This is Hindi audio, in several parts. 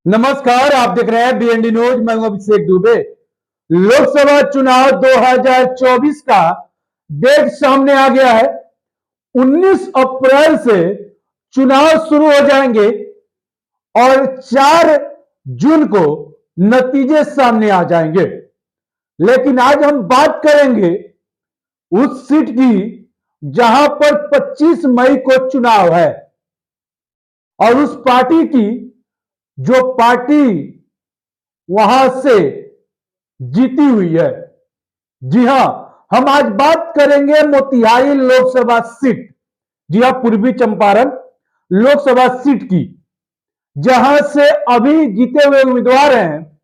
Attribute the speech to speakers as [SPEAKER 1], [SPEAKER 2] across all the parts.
[SPEAKER 1] नमस्कार, आप देख रहे हैं बीएनडी न्यूज। मैं हूं अभिषेक दुबे। लोकसभा चुनाव 2024 का डेट सामने आ गया है। 19 अप्रैल से चुनाव शुरू हो जाएंगे और 4 जून को नतीजे सामने आ जाएंगे। लेकिन आज हम बात करेंगे उस सीट की जहां पर 25 मई को चुनाव है और उस पार्टी की जो पार्टी वहां से जीती हुई है। जी हां, हम आज बात करेंगे मोतिहारी लोकसभा सीट। जी हां, पूर्वी चंपारण लोकसभा सीट की, जहां से अभी जीते हुए उम्मीदवार हैं।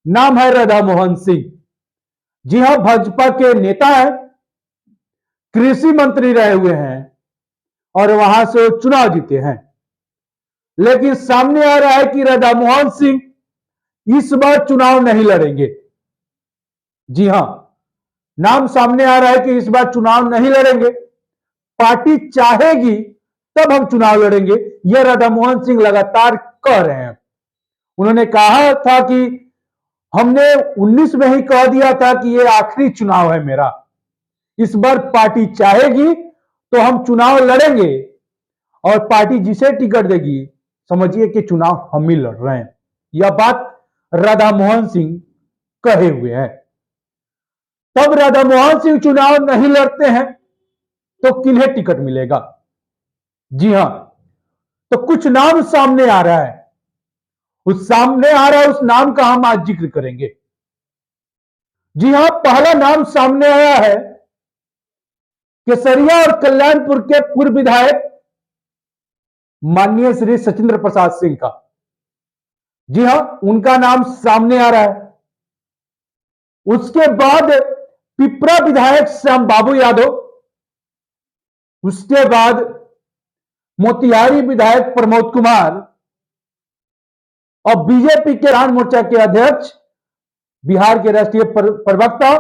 [SPEAKER 1] नाम है राधा मोहन सिंह। जी हां, भाजपा के नेता हैं, कृषि मंत्री रहे हुए हैं और वहां से चुनाव जीते हैं। लेकिन सामने आ रहा है कि राधा मोहन सिंह इस बार चुनाव नहीं लड़ेंगे। जी हां, नाम सामने आ रहा है कि इस बार चुनाव नहीं लड़ेंगे। पार्टी चाहेगी तब हम चुनाव लड़ेंगे, यह राधा मोहन सिंह लगातार कह रहे हैं। उन्होंने कहा था कि हमने 19 में ही कह दिया था कि यह आखिरी चुनाव है मेरा। इस बार पार्टी चाहेगी तो हम चुनाव लड़ेंगे और पार्टी जिसे टिकट देगी समझिए कि चुनाव हम ही लड़ रहे हैं। यह बात राधा मोहन सिंह कहे हुए हैं। तब राधा मोहन सिंह चुनाव नहीं लड़ते हैं तो किन्हें टिकट मिलेगा? जी हां, तो कुछ नाम सामने आ रहा है। उस नाम का हम आज जिक्र करेंगे। जी हां, पहला नाम सामने आया है केसरिया और कल्याणपुर के पूर्व विधायक माननीय श्री सचिंद्र प्रसाद सिंह का। जी हां, उनका नाम सामने आ रहा है। उसके बाद पिपरा विधायक श्याम बाबू यादव, उसके बाद मोतिहारी विधायक प्रमोद कुमार और बीजेपी के किसान मोर्चा के अध्यक्ष बिहार के राष्ट्रीय प्रवक्ता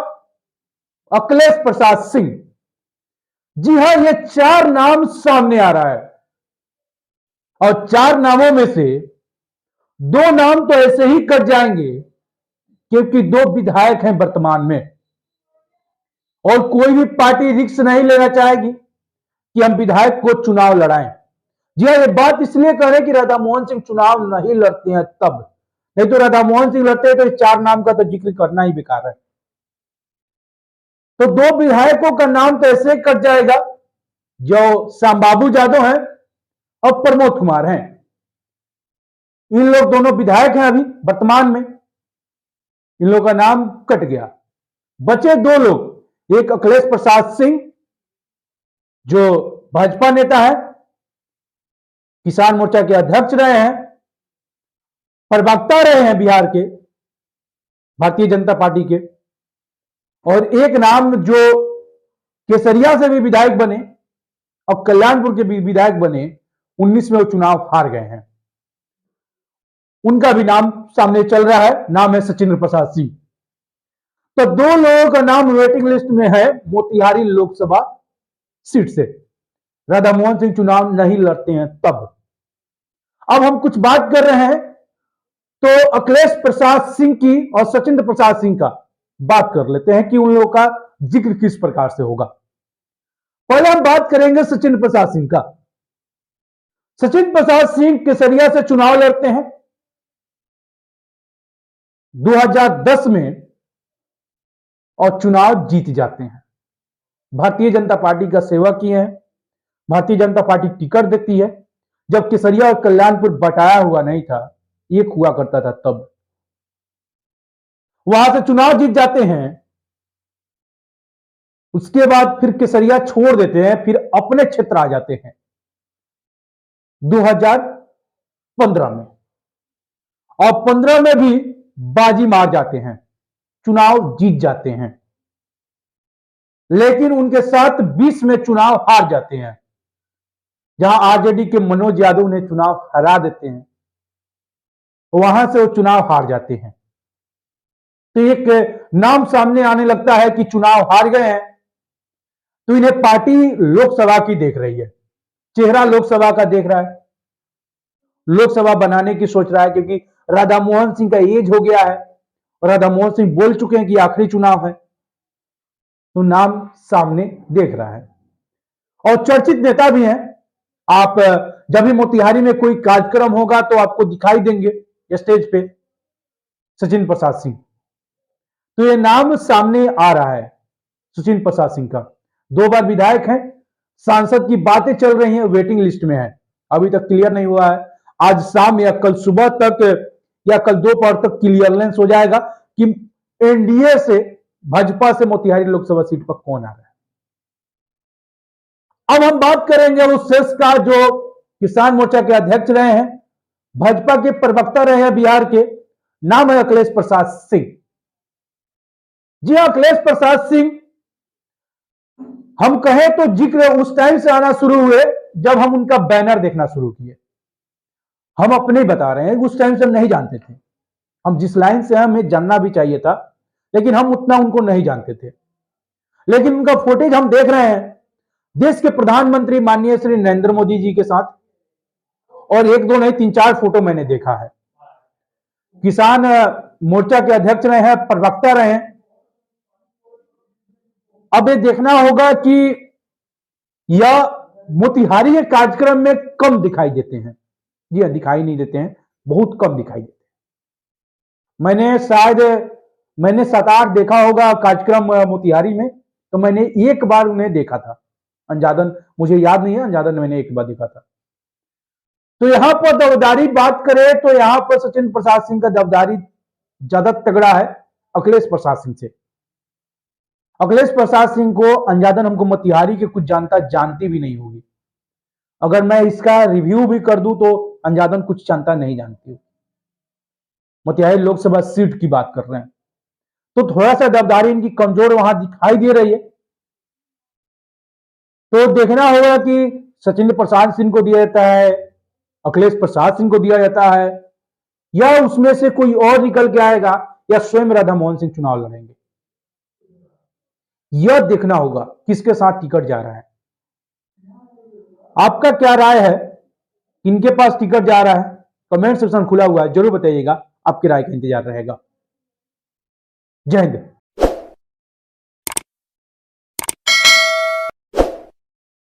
[SPEAKER 1] अखिलेश प्रसाद सिंह। जी हां, ये 4 नाम सामने आ रहा है और 4 नामों में से 2 नाम तो ऐसे ही कट जाएंगे क्योंकि 2 विधायक हैं वर्तमान में और कोई भी पार्टी रिस्क नहीं लेना चाहेगी कि हम विधायक को चुनाव लड़ाएं। जी हां, ये बात इसलिए कह रहे हैं कि राधा मोहन सिंह चुनाव नहीं लड़ते हैं तब, नहीं तो राधा मोहन सिंह लड़ते हैं तो 4 नाम का तो जिक्र करना ही बेकार है। तो 2 विधायकों का नाम तो ऐसे कट जाएगा, जो श्याम बाबू यादव हैं और प्रमोद कुमार हैं। इन लोग दोनों विधायक हैं अभी वर्तमान में, इन लोगों का नाम कट गया। बचे 2 लोग, एक अखिलेश प्रसाद सिंह जो भाजपा नेता है, किसान मोर्चा के अध्यक्ष रहे हैं, प्रवक्ता रहे हैं बिहार के भारतीय जनता पार्टी के, और एक नाम जो केसरिया से भी विधायक बने और कल्याणपुर के भी विधायक बने, 19 में वो चुनाव हार गए हैं। उनका भी नाम सामने चल रहा है, नाम है सचिंद्र प्रसाद सिंह। तो 2 लोगों का नाम वेटिंग लिस्ट में है मोतिहारी लोकसभा सीट से। राधा मोहन सिंह चुनाव नहीं लड़ते हैं तब। अब हम कुछ बात कर रहे हैं तो अखिलेश प्रसाद सिंह की और सचिंद्र प्रसाद सिंह का बात कर लेते हैं कि उन लोगों का जिक्र किस प्रकार से होगा। पहले हम बात करेंगे सचिंद्र प्रसाद सिंह का। सचिंद्र प्रसाद सिंह केसरिया से चुनाव लड़ते हैं 2010 में और चुनाव जीत जाते हैं। भारतीय जनता पार्टी का सेवा किए हैं, भारतीय जनता पार्टी टिकट देती है। जब केसरिया और कल्याणपुर बटाया हुआ नहीं था, एक हुआ करता था, तब वहां से चुनाव जीत जाते हैं। उसके बाद फिर केसरिया छोड़ देते हैं, फिर अपने क्षेत्र आ जाते हैं 2015 में, और 15 में भी बाजी मार जाते हैं, चुनाव जीत जाते हैं। लेकिन उनके साथ 20 में चुनाव हार जाते हैं, जहां आरजेडी के मनोज यादव ने चुनाव हरा देते हैं, वहां से वो चुनाव हार जाते हैं। तो एक नाम सामने आने लगता है कि चुनाव हार गए हैं, तो इन्हें पार्टी लोकसभा की देख रही है, चेहरा लोकसभा का देख रहा है, लोकसभा बनाने की सोच रहा है, क्योंकि राधा मोहन सिंह का एज हो गया है और राधा मोहन सिंह बोल चुके हैं कि आखिरी चुनाव है, तो नाम सामने देख रहा है और चर्चित नेता भी हैं। आप जब भी मोतिहारी में कोई कार्यक्रम होगा तो आपको दिखाई देंगे स्टेज पे सचिन प्रसाद सिंह। तो ये नाम सामने आ रहा है सचिन प्रसाद सिंह का। 2 बार विधायक हैं, सांसद की बातें चल रही हैं, वेटिंग लिस्ट में है, अभी तक क्लियर नहीं हुआ है। आज शाम या कल सुबह तक या कल दोपहर तक क्लियरेंस हो जाएगा कि एनडीए से भाजपा से मोतिहारी लोकसभा सीट पर कौन आ रहा है। अब हम बात करेंगे उस शेष का जो किसान मोर्चा के अध्यक्ष रहे हैं, भाजपा के प्रवक्ता रहे हैं बिहार के, नाम है अखिलेश प्रसाद सिंह। जी हां, अखिलेश प्रसाद सिंह हम कहें तो जिक्र उस टाइम से आना शुरू हुए जब हम उनका बैनर देखना शुरू किए। हम अपने बता रहे हैं, उस टाइम से हम नहीं जानते थे। हम जिस लाइन से हमें जानना भी चाहिए था, लेकिन हम उतना उनको नहीं जानते थे। लेकिन उनका फुटेज हम देख रहे हैं देश के प्रधानमंत्री माननीय श्री नरेंद्र मोदी जी के साथ, और 1-2 नहीं 3-4 फोटो मैंने देखा है। किसान मोर्चा के अध्यक्ष रहे हैं, प्रवक्ता रहे हैं। अब ये देखना होगा कि यह मोतिहारी के कार्यक्रम में कम दिखाई देते हैं। जी हाँ, दिखाई नहीं देते हैं, बहुत कम दिखाई देते हैं। मैंने 7-8 देखा होगा कार्यक्रम मोतिहारी में, तो मैंने एक बार उन्हें देखा था अंजादन, मुझे याद नहीं है, अंजादन मैंने एक बार देखा था। तो यहां पर दबदारी बात करें तो यहां पर सचिन प्रसाद सिंह का दबदारी ज्यादा तगड़ा है अखिलेश प्रसाद सिंह से। अखिलेश प्रसाद सिंह को अंजादन हमको मोतिहारी के कुछ जानती भी नहीं होगी। अगर मैं इसका रिव्यू भी कर दूं तो अंजादन कुछ जानता नहीं जानती। मोतिहारी लोकसभा सीट की बात कर रहे हैं, तो थोड़ा सा दबदारी इनकी कमजोर वहां दिखाई दे रही है। तो देखना होगा कि सचिन प्रसाद सिंह को दिया जाता है, अखिलेश प्रसाद सिंह को दिया जाता है, या उसमें से कोई और निकल के आएगा, या स्वयं राधा मोहन सिंह चुनाव लड़ेंगे। यह देखना होगा किसके साथ टिकट जा रहा है। आपका क्या राय है, किनके पास टिकट जा रहा है? कमेंट सेक्शन खुला हुआ है, जरूर बताइएगा, आपकी राय का इंतजार रहेगा। जय हिंद।